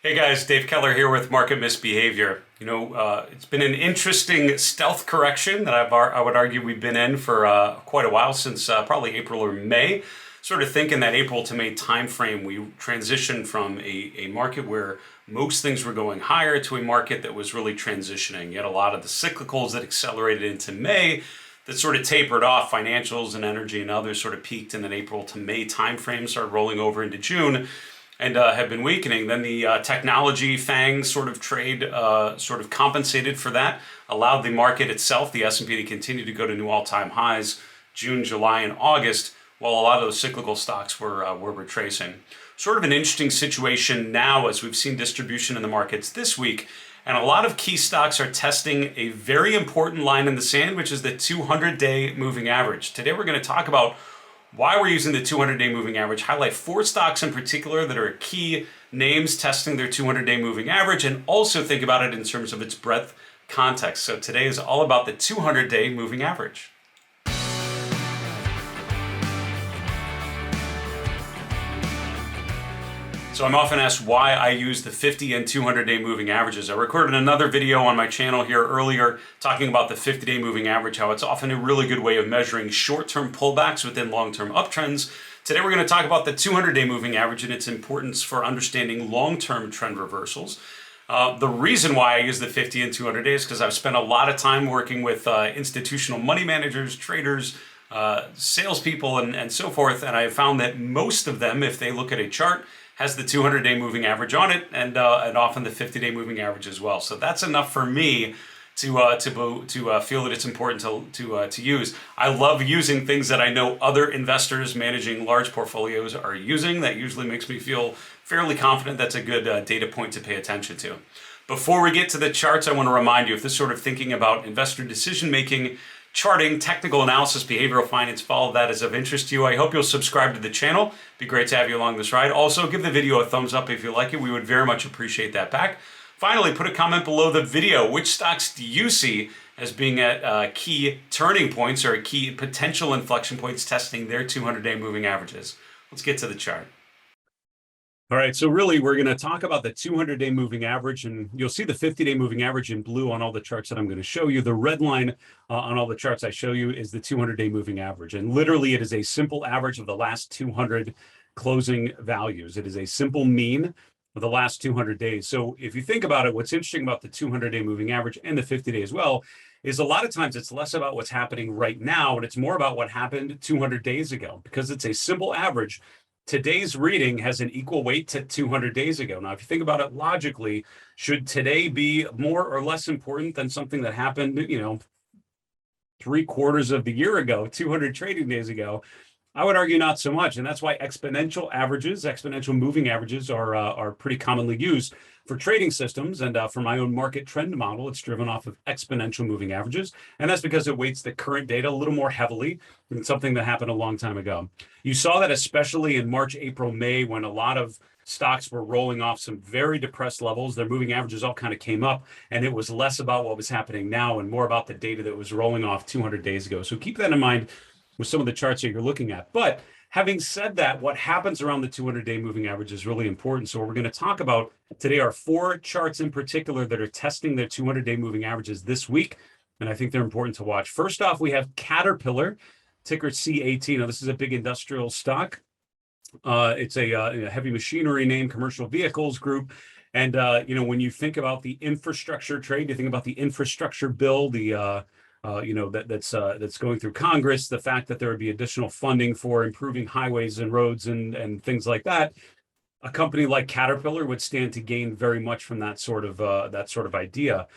Hey guys, Dave Keller here with Market Misbehavior. It's been an interesting stealth correction that I would argue we've been in for quite a while, since probably April or May. Sort of think in that April to May timeframe, we transitioned from a market where most things were going higher to a market that was really transitioning. You had a lot of the cyclicals that accelerated into May that sort of tapered off. Financials and energy and others sort of peaked in that April to May timeframe, started rolling over into June, and have been weakening. Then the technology FANG sort of trade sort of compensated for that, allowed the market itself, the S&P, to continue to go to new all-time highs June, July, and August, while a lot of those cyclical stocks were retracing. Sort of an interesting situation now as we've seen distribution in the markets this week, and a lot of key stocks are testing a very important line in the sand, which is the 200-day moving average. Today we're going to talk about why we're using the 200-day moving average, highlight 4 stocks in particular that are key names testing their 200-day moving average, and also think about it in terms of its breadth context. So today is all about the 200-day moving average. So I'm often asked why I use the 50 and 200-day moving averages. I recorded another video on my channel here earlier talking about the 50-day moving average, how it's often a really good way of measuring short-term pullbacks within long-term uptrends. Today we're going to talk about the 200-day moving average and its importance for understanding long-term trend reversals. The reason why I use the 50 and 200 days is because I've spent a lot of time working with institutional money managers, traders, salespeople, and so forth, and I found that most of them, if they look at a chart, has the 200-day moving average on it, and often the 50-day moving average as well. So that's enough for me to feel that it's important to use. I love using things that I know other investors managing large portfolios are using. That usually makes me feel fairly confident that's a good data point to pay attention to. Before we get to the charts, I want to remind you, if this sort of thinking about investor decision making, charting, technical analysis, behavioral finance, if all of that is of interest to you, I hope you'll subscribe to the channel. It'd be great to have you along this ride. Also, give the video a thumbs up if you like it. We would very much appreciate that back. Finally, put a comment below the video. Which stocks do you see as being at key turning points or key potential inflection points testing their 200-day moving averages? Let's get to the chart. All right, so really we're going to talk about the 200-day moving average, and you'll see the 50-day moving average in blue on all the charts that I'm going to show you. The red line on all the charts I show you is the 200-day moving average, and literally it is a simple average of the last 200 closing values. It is a simple mean of the last 200 days. So if you think about it, what's interesting about the 200-day moving average and the 50-day as well is a lot of times it's less about what's happening right now, and it's more about what happened 200 days ago. Because it's a simple average, today's reading has an equal weight to 200 days ago. Now, if you think about it logically, should today be more or less important than something that happened, 3/4 of the year ago, 200 trading days ago? I would argue not so much. And that's why exponential averages, exponential moving averages are pretty commonly used for trading systems. And for my own market trend model, it's driven off of exponential moving averages. And that's because it weights the current data a little more heavily than something that happened a long time ago. You saw that especially in March, April, May, when a lot of stocks were rolling off some very depressed levels. Their moving averages all kind of came up, and it was less about what was happening now and more about the data that was rolling off 200 days ago. So keep that in mind with some of the charts that you're looking at. But having said that, what happens around the 200-day moving average is really important. So what we're going to talk about today are 4 charts in particular that are testing their 200-day moving averages this week, and I think they're important to watch. First off, we have Caterpillar, ticker C18. Now, this is a big industrial stock. It's a heavy machinery name, commercial vehicles group. And, when you think about the infrastructure trade, you think about the infrastructure bill, that's going through Congress, the fact that there would be additional funding for improving highways and roads and things like that. A company like Caterpillar would stand to gain very much from that sort of idea.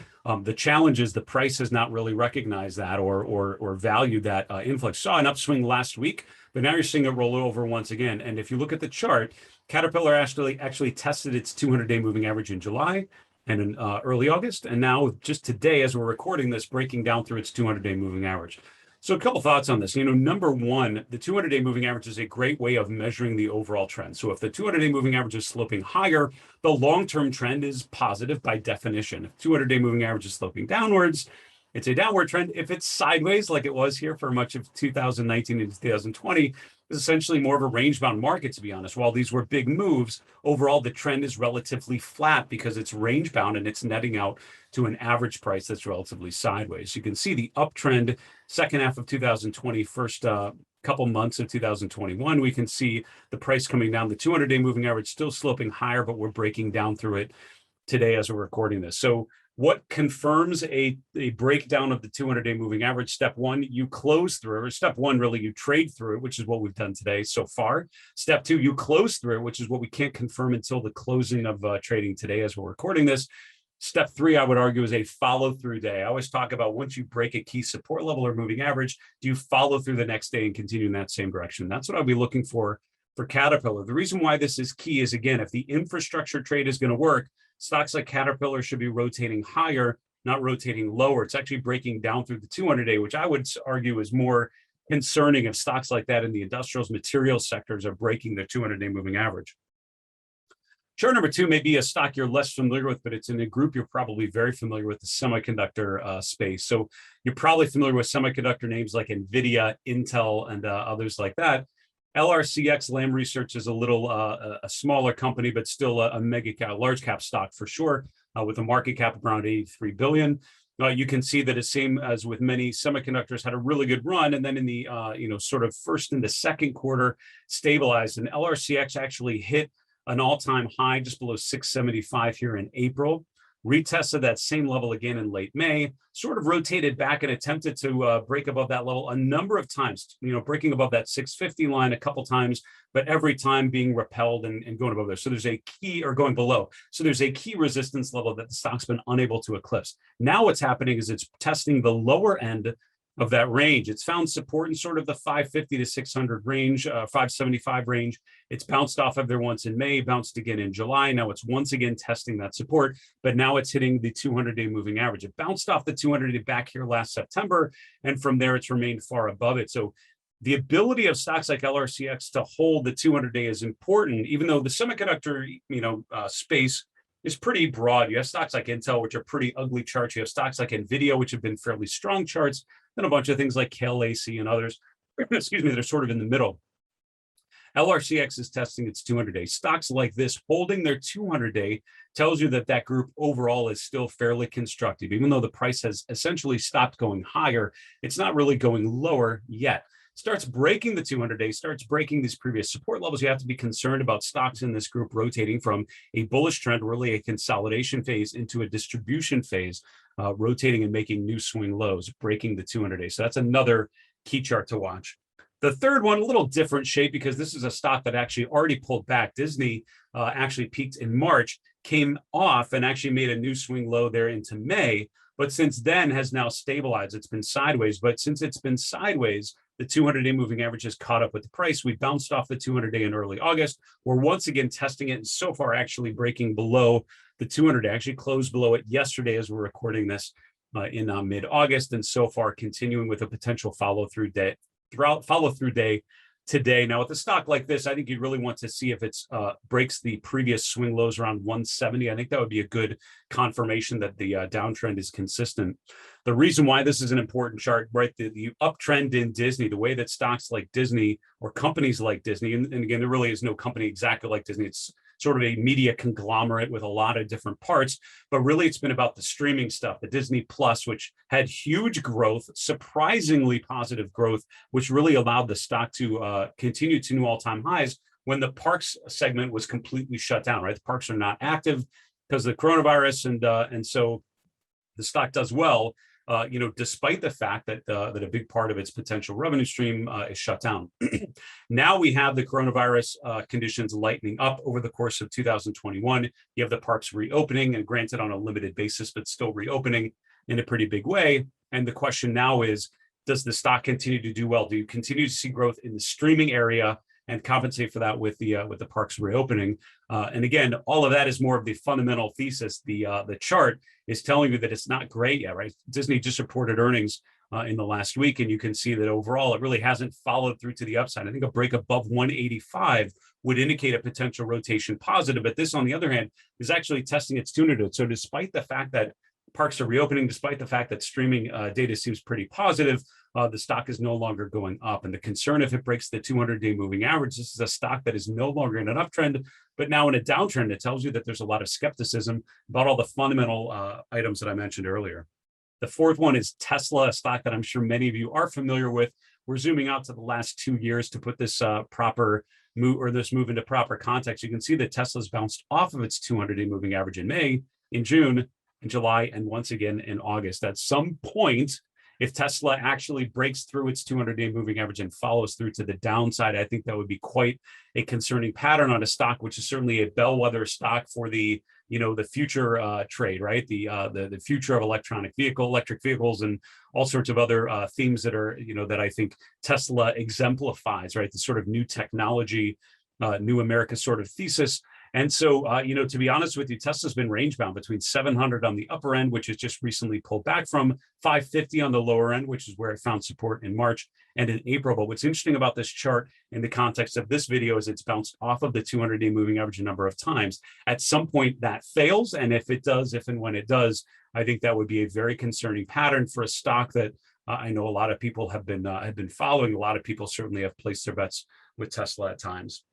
The challenge is the price has not really recognized that or valued that influx. Saw an upswing last week, but now you're seeing it roll over once again. And if you look at the chart, Caterpillar actually tested its 200-day moving average in July and in early August, and now just today, as we're recording this, breaking down through its 200-day moving average. So a couple thoughts on this. Number one, the 200-day moving average is a great way of measuring the overall trend. So if the 200-day moving average is sloping higher, the long-term trend is positive by definition. If 200-day moving average is sloping downwards, it's a downward trend. If it's sideways, like it was here for much of 2019 and 2020, is essentially more of a range-bound market, to be honest. While these were big moves, overall the trend is relatively flat because it's range-bound and it's netting out to an average price that's relatively sideways. You can see the uptrend second half of 2020, first couple months of 2021. We can see the price coming down. The 200-day moving average still sloping higher, but we're breaking down through it today as we're recording this. So what confirms a breakdown of the 200-day moving average? Step one, you close through, or step one, really, you trade through it, which is what we've done today so far. Step two, you close through it, which is what we can't confirm until the closing of trading today as we're recording this. Step three, I would argue, is a follow-through day. I always talk about once you break a key support level or moving average, do you follow through the next day and continue in that same direction? That's what I'll be looking for Caterpillar. The reason why this is key is, again, if the infrastructure trade is going to work, stocks like Caterpillar should be rotating higher, not rotating lower. It's actually breaking down through the 200-day, which I would argue is more concerning if stocks like that in the industrials, materials sectors are breaking their 200-day moving average. Chart number two may be a stock you're less familiar with, but it's in a group you're probably very familiar with, the semiconductor space. So you're probably familiar with semiconductor names like NVIDIA, Intel, and others like that. LRCX, Lam Research, is a little a smaller company, but still a mega cap, large cap stock for sure, with a market cap of around 83 billion. You can see that, the same as with many semiconductors, had a really good run, and then in the sort of first and the second quarter stabilized. And LRCX actually hit an all-time high just below 675 here in April. Retested that same level again in late May, sort of rotated back and attempted to break above that level a number of times, breaking above that 650 line a couple times, but every time being repelled and going above there. So there's a key, or going below. So there's a key resistance level that the stock's been unable to eclipse. Now what's happening is it's testing the lower end of that range. It's found support in sort of the 550 to 600 range, 575 range. It's bounced off of there once in May, bounced again in July. Now it's once again testing that support, but now it's hitting the 200-day moving average. It bounced off the 200-day back here last September, and from there it's remained far above it. So the ability of stocks like LRCX to hold the 200-day is important, even though the semiconductor space is pretty broad. You have stocks like Intel, which are pretty ugly charts. You have stocks like NVIDIA, which have been fairly strong charts, then a bunch of things like KLAC and others, excuse me, that are sort of in the middle. LRCX is testing its 200-day. Stocks like this holding their 200-day tells you that that group overall is still fairly constructive. Even though the price has essentially stopped going higher, it's not really going lower yet. Starts breaking the 200-day, starts breaking these previous support levels, you have to be concerned about stocks in this group rotating from a bullish trend, really a consolidation phase, into a distribution phase, rotating and making new swing lows, breaking the 200-day. So that's another key chart to watch. The third one, a little different shape, because this is a stock that actually already pulled back. Disney actually peaked in March, came off, and actually made a new swing low there into May, but since then has now stabilized. It's been sideways, but since it's been sideways, the 200-day moving average has caught up with the price. We bounced off the 200-day in early August. We're once again testing it, and so far actually breaking below the 200-day. Actually closed below it yesterday as we're recording this in mid-August, and so far continuing with a potential follow-through day today. Now, with a stock like this, I think you'd really want to see if it breaks the previous swing lows around 170. I think that would be a good confirmation that the downtrend is consistent. The reason why this is an important chart, right? The uptrend in Disney, the way that stocks like Disney, or companies like Disney, and again, there really is no company exactly like Disney. It's sort of a media conglomerate with a lot of different parts, but really it's been about the streaming stuff, the Disney Plus, which had huge growth, surprisingly positive growth, which really allowed the stock to continue to new all-time highs when the parks segment was completely shut down, right? The parks are not active because of the coronavirus, and so the stock does well, despite the fact that that a big part of its potential revenue stream is shut down. Now we have the coronavirus conditions lightening up over the course of 2021. You have the parks reopening, and granted on a limited basis, but still reopening in a pretty big way. And the question now is, does the stock continue to do well? Do you continue to see growth in the streaming area and compensate for that with the parks reopening? And again, all of that is more of the fundamental thesis. The chart is telling you that it's not great yet, right? Disney just reported earnings in the last week, and you can see that overall it really hasn't followed through to the upside. I think a break above 185 would indicate a potential rotation positive, but this, on the other hand, is actually testing its 200. So despite the fact that Parks are reopening despite the fact that streaming data seems pretty positive. The stock is no longer going up. And the concern, if it breaks the 200-day moving average, this is a stock that is no longer in an uptrend, but now in a downtrend. It tells you that there's a lot of skepticism about all the fundamental items that I mentioned earlier. The fourth one is Tesla, a stock that I'm sure many of you are familiar with. We're zooming out to the last 2 years to put this move into proper context. You can see that Tesla's bounced off of its 200-day moving average in May, in June, in July, and once again in August. At some point, if Tesla actually breaks through its 200-day moving average and follows through to the downside, I think that would be quite a concerning pattern on a stock, which is certainly a bellwether stock for the future trade, right? The future of electric vehicles, and all sorts of other themes that are, that I think Tesla exemplifies, right? The sort of new technology, new America sort of thesis. And so, to be honest with you, Tesla's been range bound between 700 on the upper end, which has just recently pulled back from 550 on the lower end, which is where it found support in March and in April. But what's interesting about this chart in the context of this video is it's bounced off of the 200-day moving average a number of times. At some point that fails. And if and when it does, I think that would be a very concerning pattern for a stock that I know a lot of people have been following. A lot of people certainly have placed their bets with Tesla at times.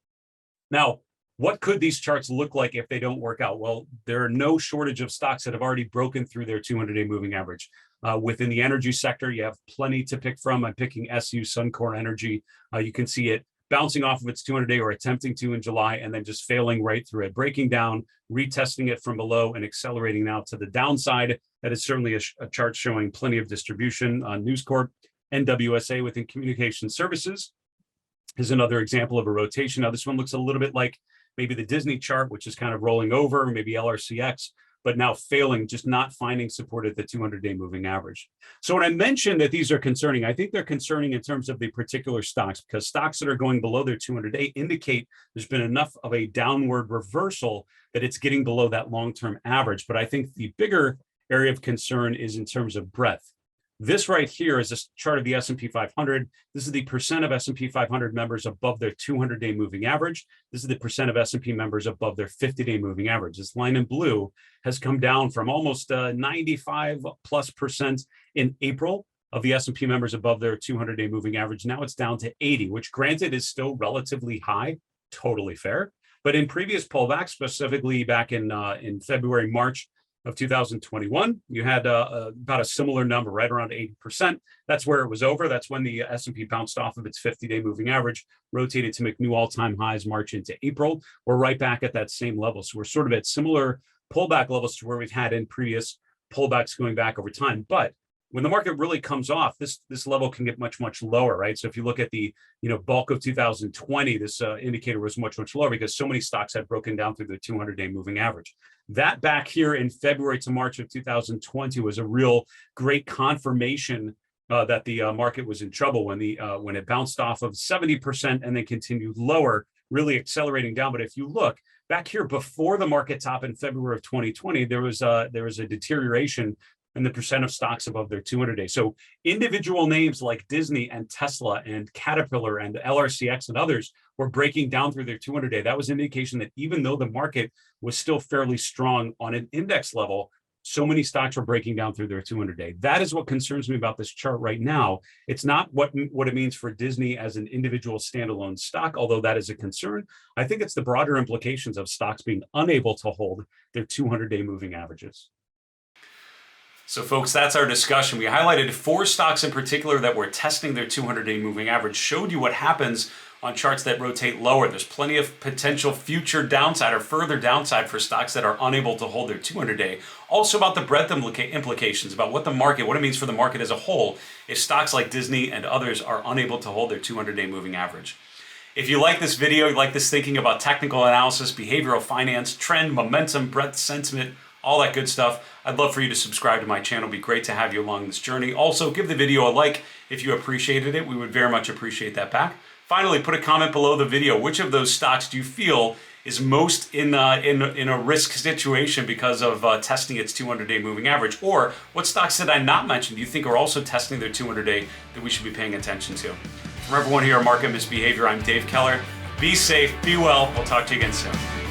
Now, what could these charts look like if they don't work out? Well, there are no shortage of stocks that have already broken through their 200-day moving average. Within the energy sector, you have plenty to pick from. I'm picking SU, Suncor Energy. You can see it bouncing off of its 200-day or attempting to in July, and then just failing right through it, breaking down, retesting it from below, and accelerating now to the downside. That is certainly a chart showing plenty of distribution. News Corp, NWSA within communication services is another example of a rotation. Now, this one looks a little bit like maybe the Disney chart, which is kind of rolling over, maybe LRCX, but now failing, just not finding support at the 200-day moving average. So when I mentioned that these are concerning, I think they're concerning in terms of the particular stocks, because stocks that are going below their 200-day indicate there's been enough of a downward reversal that it's getting below that long-term average. But I think the bigger area of concern is in terms of breadth. This right here is a chart of the S&P 500. This is the percent of S&P 500 members above their 200-day moving average. This is the percent of S&P members above their 50-day moving average. This line in blue has come down from almost 95+% in April of the S&P members above their 200-day moving average. Now it's down to 80, which granted is still relatively high, totally fair. But in previous pullbacks, specifically back in February, March, of 2021, you had about a similar number, right around 80%. That's where it was over. That's when the S&P bounced off of its 50-day moving average, rotated to make new all-time highs March into April. We're right back at that same level. So we're sort of at similar pullback levels to where we've had in previous pullbacks going back over time. But when the market really comes off, this level can get much, much lower, right? So if you look at the bulk of 2020, this indicator was much, much lower because so many stocks had broken down through the 200-day moving average. That back here in February to March of 2020 was a real great confirmation that the market was in trouble when it bounced off of 70% and then continued lower, really accelerating down. But if you look back here before the market top in February of 2020, there was a deterioration and the percent of stocks above their 200-day. So individual names like Disney and Tesla and Caterpillar and LRCX and others were breaking down through their 200-day. That was an indication that even though the market was still fairly strong on an index level, so many stocks were breaking down through their 200-day. That is what concerns me about this chart right now. It's not what it means for Disney as an individual standalone stock, although that is a concern. I think it's the broader implications of stocks being unable to hold their 200-day moving averages. So folks, that's our discussion. We highlighted 4 stocks in particular that were testing their 200-day moving average, showed you what happens on charts that rotate lower. There's plenty of potential future downside or further downside for stocks that are unable to hold their 200-day. Also about the breadth implications, about what it means for the market as a whole if stocks like Disney and others are unable to hold their 200-day moving average. If you like this video, you like this thinking about technical analysis, behavioral finance, trend, momentum, breadth, sentiment, all that good stuff, I'd love for you to subscribe to my channel. It'd be great to have you along this journey. Also, give the video a like if you appreciated it. We would very much appreciate that back. Finally, put a comment below the video. Which of those stocks do you feel is most in a risk situation because of testing its 200-day moving average? Or what stocks did I not mention do you think are also testing their 200-day that we should be paying attention to? From everyone here at Market Misbehavior, I'm Dave Keller. Be safe, be well. We'll talk to you again soon.